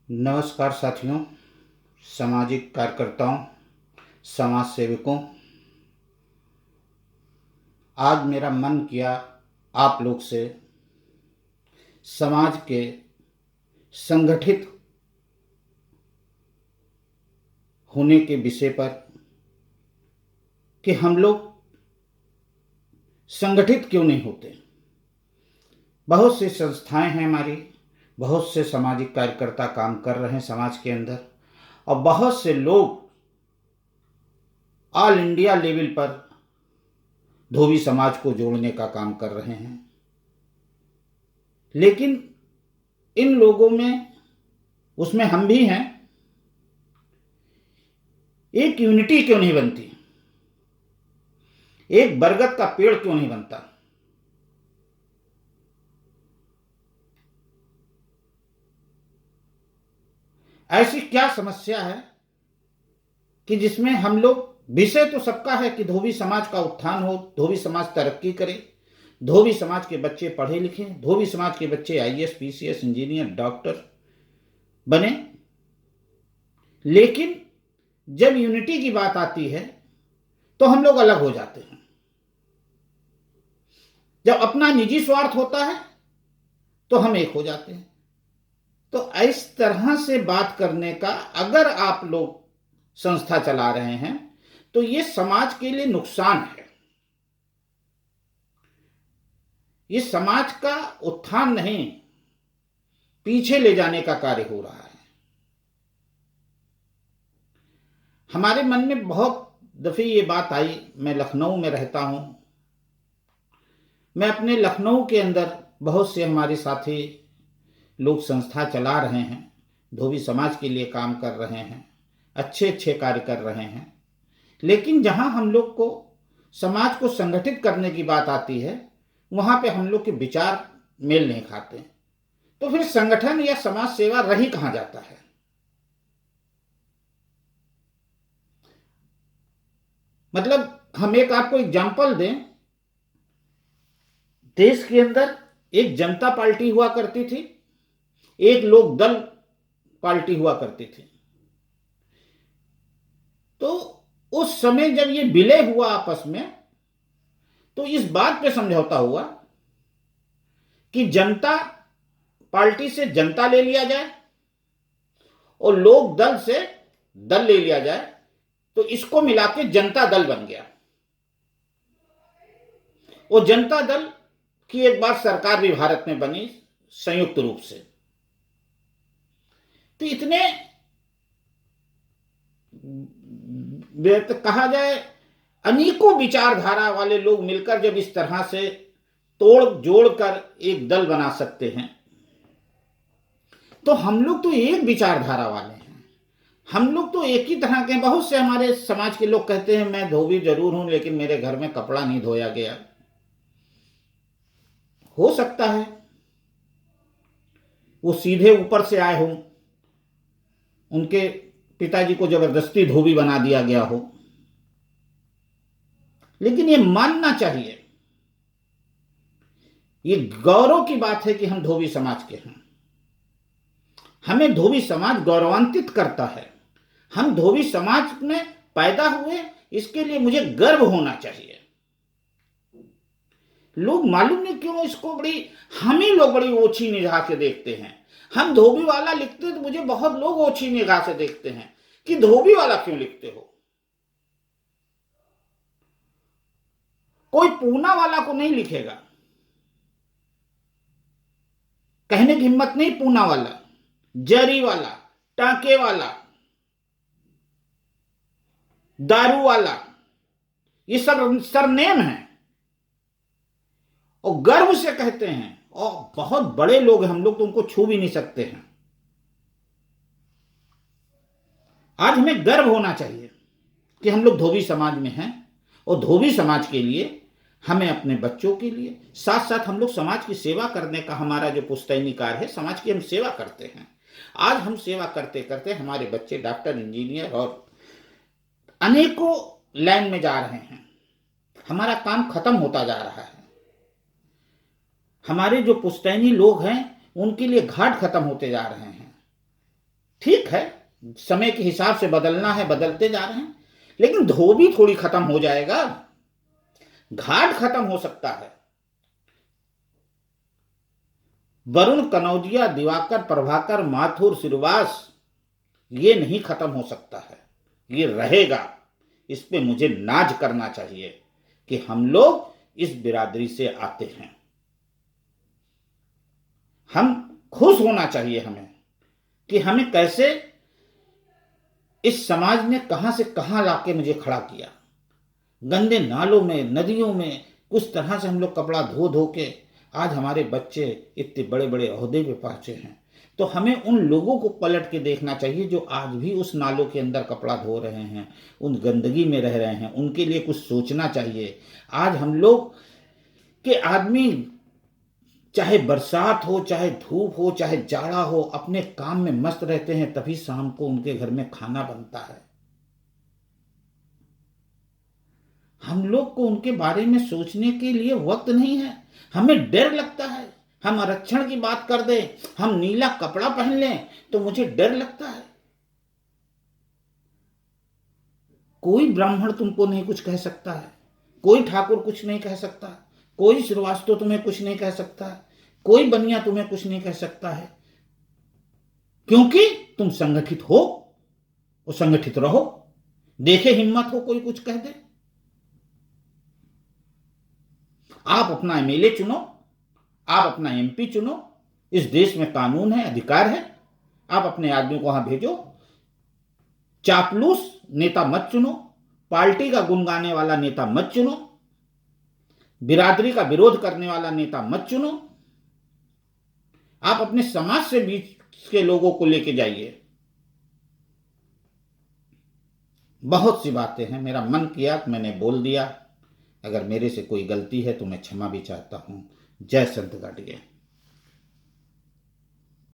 नमस्कार साथियों, सामाजिक कार्यकर्ताओं, समाज सेवकों। आज मेरा मन किया आप लोग से समाज के संगठित होने के विषय पर कि हम लोग संगठित क्यों नहीं होते। बहुत सी संस्थाएं हैं हमारी, बहुत से सामाजिक कार्यकर्ता काम कर रहे हैं समाज के अंदर, और बहुत से लोग ऑल इंडिया लेवल पर धोबी समाज को जोड़ने का काम कर रहे हैं। लेकिन इन लोगों में, उसमें हम भी हैं, एक यूनिटी क्यों नहीं बनती, एक बरगद का पेड़ क्यों नहीं बनता। ऐसी क्या समस्या है कि जिसमें हम लोग, विषय तो सबका है कि धोबी समाज का उत्थान हो, धोबी समाज तरक्की करे, धोबी समाज के बच्चे पढ़े लिखे, धोबी समाज के बच्चे आईएएस, पीसीएस, इंजीनियर, डॉक्टर बने। लेकिन जब यूनिटी की बात आती है तो हम लोग अलग हो जाते हैं। जब अपना निजी स्वार्थ होता है तो हम एक हो जाते हैं। तो इस तरह से बात करने का अगर आप लोग संस्था चला रहे हैं तो ये समाज के लिए नुकसान है। ये समाज का उत्थान नहीं, पीछे ले जाने का कार्य हो रहा है। हमारे मन में बहुत दफे ये बात आई, मैं लखनऊ में रहता हूं, मैं अपने लखनऊ के अंदर बहुत से हमारे साथी लोग संस्था चला रहे हैं, धोबी समाज के लिए काम कर रहे हैं, अच्छे अच्छे कार्य कर रहे हैं। लेकिन जहां हम लोग को समाज को संगठित करने की बात आती है, वहां पे हम लोग के विचार मेल नहीं खाते। तो फिर संगठन या समाज सेवा रही कहां जाता है। मतलब हम एक आपको एग्जाम्पल दें, देश के अंदर एक जनता पार्टी हुआ करती थी, एक लोक दल पार्टी हुआ करती थी। तो उस समय जब ये विलय हुआ आपस में, तो इस बात पे समझौता हुआ कि जनता पार्टी से जनता ले लिया जाए और लोक दल से दल ले लिया जाए। तो इसको मिला के जनता दल बन गया। वो जनता दल की एक बार सरकार भी भारत में बनी संयुक्त रूप से। तो इतने कहा जाए अनेकों विचारधारा वाले लोग मिलकर जब इस तरह से तोड़ जोड़ कर एक दल बना सकते हैं, तो हम लोग तो एक विचारधारा वाले हैं, हम लोग तो एक ही तरह के। बहुत से हमारे समाज के लोग कहते हैं मैं धोबी जरूर हूं, लेकिन मेरे घर में कपड़ा नहीं धोया गया। हो सकता है वो सीधे ऊपर से आए हों, उनके पिताजी को जबरदस्ती धोबी बना दिया गया हो। लेकिन ये मानना चाहिए, ये गौरव की बात है कि हम धोबी समाज के हैं। हमें धोबी समाज गौरवान्वित करता है। हम धोबी समाज में पैदा हुए, इसके लिए मुझे गर्व होना चाहिए। लोग मालूम नहीं क्यों इसको हम ही लोग बड़ी ओछी निगाह से देखते हैं। हम धोबी वाला लिखते तो मुझे बहुत लोग ओछी निगाह से देखते हैं कि धोबी वाला क्यों लिखते हो। कोई पूना वाला को नहीं लिखेगा, कहने की हिम्मत नहीं। पूना वाला, जरी वाला, टांके वाला, दारू वाला, ये सब सरनेम है और गर्व से कहते हैं। और बहुत बड़े लोग हैं, हम लोग तो उनको छू भी नहीं सकते हैं। आज हमें गर्व होना चाहिए कि हम लोग धोबी समाज में हैं, और धोबी समाज के लिए हमें अपने बच्चों के लिए, साथ साथ हम लोग समाज की सेवा करने का हमारा जो पुश्तैनी कार्य है, समाज की हम सेवा करते हैं। आज हम सेवा करते करते हमारे बच्चे डॉक्टर, इंजीनियर और अनेकों लाइन में जा रहे हैं। हमारा काम खत्म होता जा रहा है। हमारे जो पुश्तैनी लोग हैं उनके लिए घाट खत्म होते जा रहे हैं। ठीक है, समय के हिसाब से बदलना है, बदलते जा रहे हैं, लेकिन धोबी थोड़ी खत्म हो जाएगा, घाट खत्म हो सकता है। वरुण, कनौजिया, दिवाकर, प्रभाकर, माथुर, श्रीवास, ये नहीं खत्म हो सकता है, ये रहेगा। इस पे मुझे नाज करना चाहिए कि हम लोग इस बिरादरी से आते हैं। हम खुश होना चाहिए हमें कि हमें कैसे इस समाज ने कहां से कहां लाके मुझे खड़ा किया। गंदे नालों में, नदियों में कुछ तरह से हम लोग कपड़ा धो धो के आज हमारे बच्चे इतने बड़े बड़े ओहदे पे पहुंचे हैं। तो हमें उन लोगों को पलट के देखना चाहिए जो आज भी उस नालों के अंदर कपड़ा धो रहे हैं, उन गंदगी में रह रहे हैं, उनके लिए कुछ सोचना चाहिए। आज हम लोग के आदमी, चाहे बरसात हो, चाहे धूप हो, चाहे जाड़ा हो, अपने काम में मस्त रहते हैं, तभी शाम को उनके घर में खाना बनता है। हम लोग को उनके बारे में सोचने के लिए वक्त नहीं है। हमें डर लगता है, हम आरक्षण की बात कर दें, हम नीला कपड़ा पहन लें तो मुझे डर लगता है। कोई ब्राह्मण तुमको नहीं कुछ कह सकता है, कोई ठाकुर कुछ नहीं कह सकता, कोई श्रीवास्तव तुम्हें कुछ नहीं कह सकता, कोई बनिया तुम्हें कुछ नहीं कह सकता है, क्योंकि तुम संगठित हो और संगठित रहो। देखे हिम्मत हो कोई कुछ कह दे। आप अपना एमएलए चुनो, आप अपना एमपी चुनो, इस देश में कानून है, अधिकार है, आप अपने आदमी को वहां भेजो। चापलूस नेता मत चुनो, पार्टी का गुण गाने वाला नेता मत चुनो, बिरादरी का विरोध करने वाला नेता मत चुनो। आप अपने समाज से बीच के लोगों को लेके जाइए। बहुत सी बातें हैं, मेरा मन किया तो मैंने बोल दिया। अगर मेरे से कोई गलती है तो मैं क्षमा भी चाहता हूं। जय संत गाड़िया।